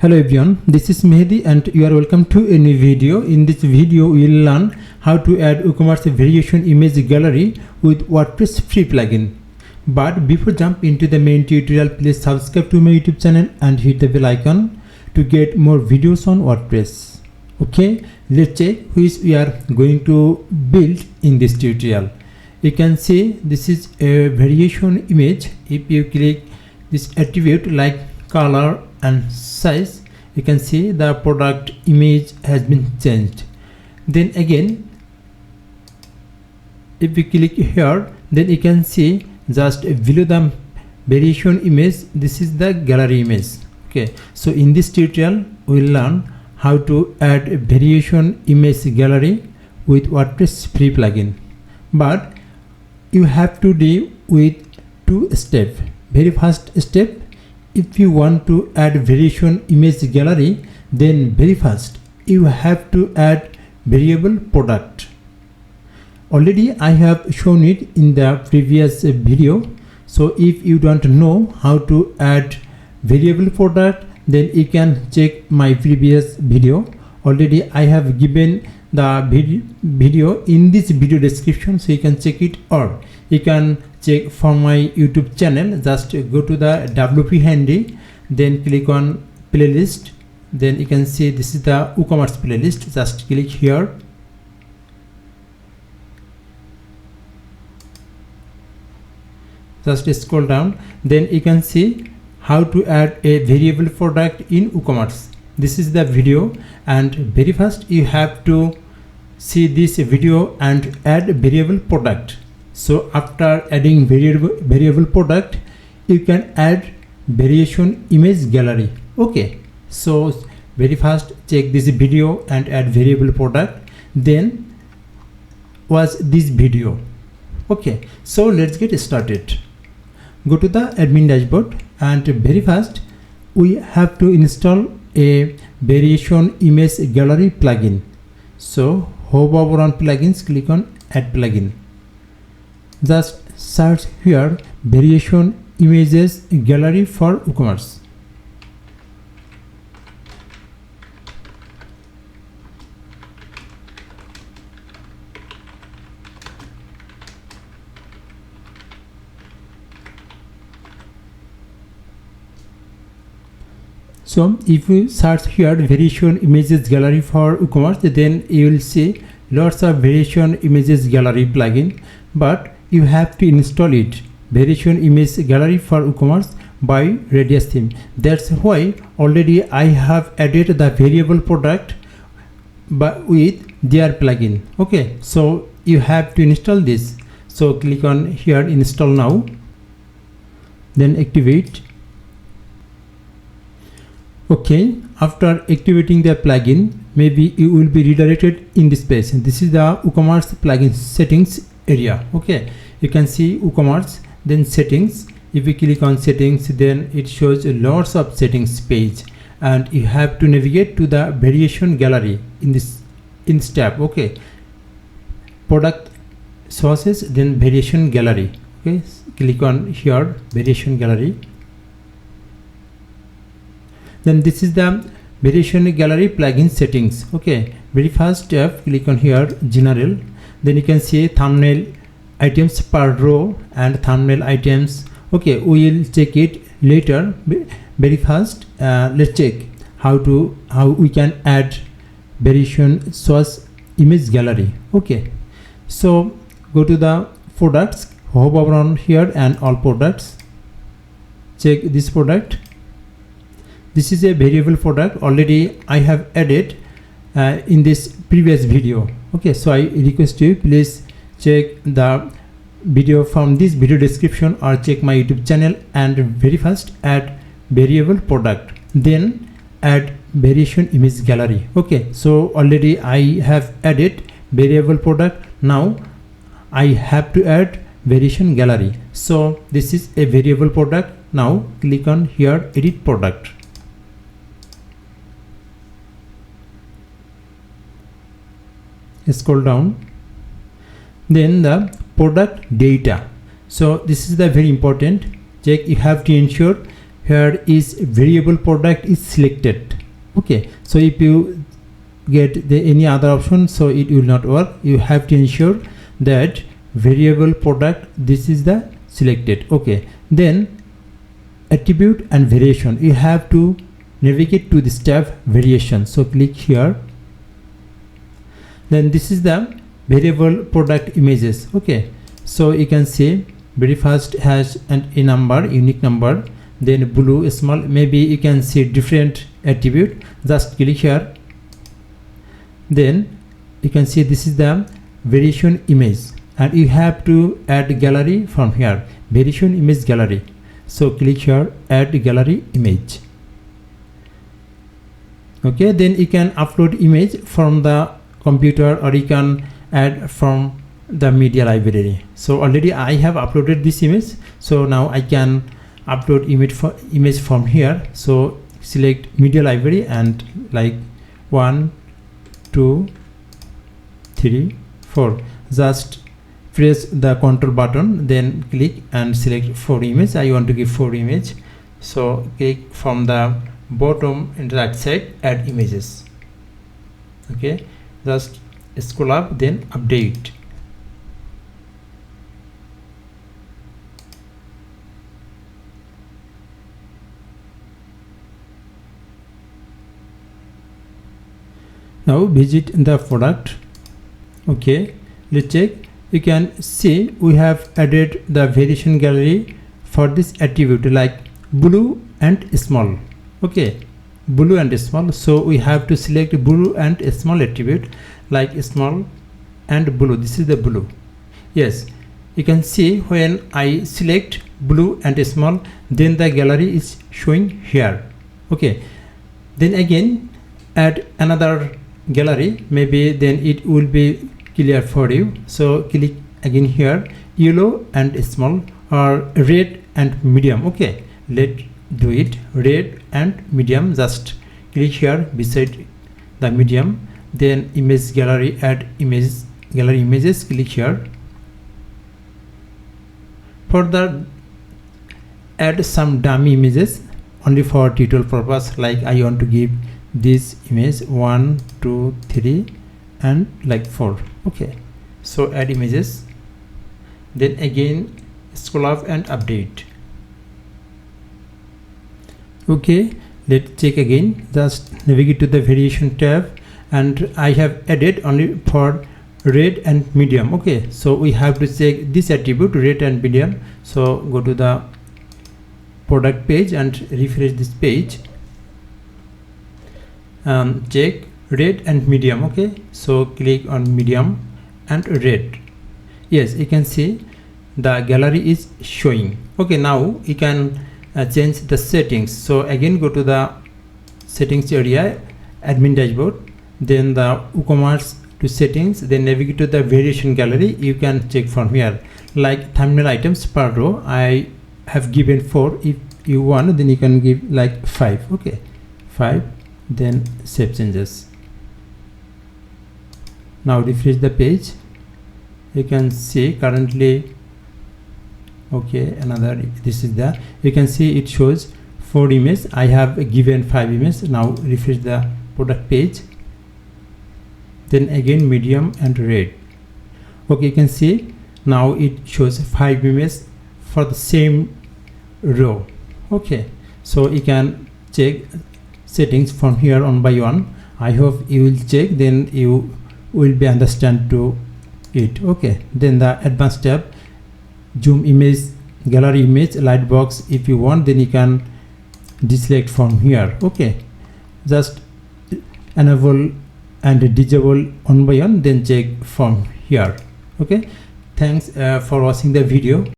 Hello everyone, this is Mehdi and you are welcome to a new video. In this video we will learn how to add WooCommerce variation image gallery with WordPress free plugin. But before jump into the main tutorial, please subscribe to my YouTube channel and hit the bell icon to get more videos on WordPress. Okay, let's check which we are going to build in this tutorial. You can see this is a variation image. If you click this attribute like color and size, you can see the product image has been changed. Then again, if we click here, then you can see just below the variation image, this is the gallery image. Okay, so in this tutorial we will learn how to add a variation image gallery with WordPress free plugin. But you have to do with two steps. Very first step, if you want to add variation image gallery, then very first you have to add variable product. Already I have shown it in the previous video. So if you don't know how to add variable product, then you can check my previous video. Already I have given the video in this video description, so you can check it, or you can check from my YouTube channel. Just go to the WP handy, then click on playlist, then you can see this is the WooCommerce playlist. Just click here, just scroll down, then you can see how to add a variable product in WooCommerce. This is the video, and very first you have to see this video and add variable product. So after adding variable product, you can add variation image gallery. Okay, so very first check this video and add variable product, then watch this video. Okay, so let's get started. Go to the admin dashboard, and very first we have to install a variation image gallery plugin. So hover on plugins, click on add plugin. Just search here variation images gallery for WooCommerce. So if you search here variation images gallery for WooCommerce, then you will see lots of variation images gallery plugin, but you have to install it, variation image gallery for WooCommerce by Radius theme. That's why already I have added the variable product but with their plugin. Okay, so you have to install this. So click on here install now, then activate. Okay, after activating the plugin, maybe you will be redirected in this page. This is the WooCommerce plugin settings area. Okay, you can see WooCommerce, then settings. If you click on settings, then it shows lots of settings page, and you have to navigate to the variation gallery in this tab. Okay, product sources, then variation gallery. Okay, click on here variation gallery. Then this is the variation gallery plugin settings. Okay, very first step, click on here general, then you can see thumbnail items per row and thumbnail items. Okay, we will check it later. Very first let's check how we can add variation source image gallery. Okay, so go to the products, hover on here and all products, check this product. This is a variable product, already I have added in this previous video. Okay, so I request you, please check the video from this video description or check my YouTube channel, and very first add variable product, then add variation image gallery. Okay, so already I have added variable product, now I have to add variation gallery. So this is a variable product. Now click on here edit product. Scroll down, then the product data. So this is the very important check. You have to ensure here is variable product is selected. Okay, so if you get any other option, so it will not work. You have to ensure that variable product, this is the selected. Okay, then attribute and variation, you have to navigate to this tab variation. So click here, then this is the variable product images. Okay, so you can see very first has a number, unique number, then blue small, maybe you can see different attribute. Just click here, then you can see this is the variation image, and you have to add gallery from here, variation image gallery. So click here, add gallery image. Okay, then you can upload image from the computer, or you can add from the media library. So already I have uploaded this image, so now I can upload image from here. So select media library and like 1 2 3 4, just press the control button, then click and select 4 image. I want to give 4 image, so click from the bottom and right side, add images. Okay, just scroll up, then update. Now visit the product. Okay, let's check. You can see we have added the variation gallery for this attribute like blue and small. Okay, blue and small, so we have to select blue and small attribute like small and blue. This is the blue. Yes, you can see when I select blue and small, then the gallery is showing here. Okay, then again add another gallery, maybe then it will be clear for you. So click again here, yellow and small, or red and medium. Okay, let's do it, red and medium. Just click here beside the medium, then image gallery, add image gallery images. Click here. Further add some dummy images only for tutorial purpose, like I want to give this image 1 2 3 and like 4. Okay, so add images, then again scroll up and update. Okay, let's check again. Just navigate to the variation tab, and I have added only for red and medium. Okay, so we have to check this attribute, red and medium. So go to the product page and refresh this page. Check red and medium. Okay, so click on medium and red. Yes, you can see the gallery is showing. Okay, now you can change the settings. So again go to the settings area, admin dashboard, then the WooCommerce to settings, then navigate to the variation gallery. You can check from here like thumbnail items per row. I have given 4. If you want, then you can give like 5. Okay, 5, then save changes. Now refresh the page. You can see currently, okay, another, this is the, you can see it shows 4 images. I have given 5 images. Now refresh the product page, then again medium and red. Okay, you can see now it shows 5 images for the same row. Okay, so you can check settings from here on by one. I hope you will check, then you will be understand to it. Okay, then the advanced tab, zoom image, gallery image, light box. If you want, then you can deselect from here. Okay, just enable and disable one by one, then check from here. Okay, thanks for watching the video.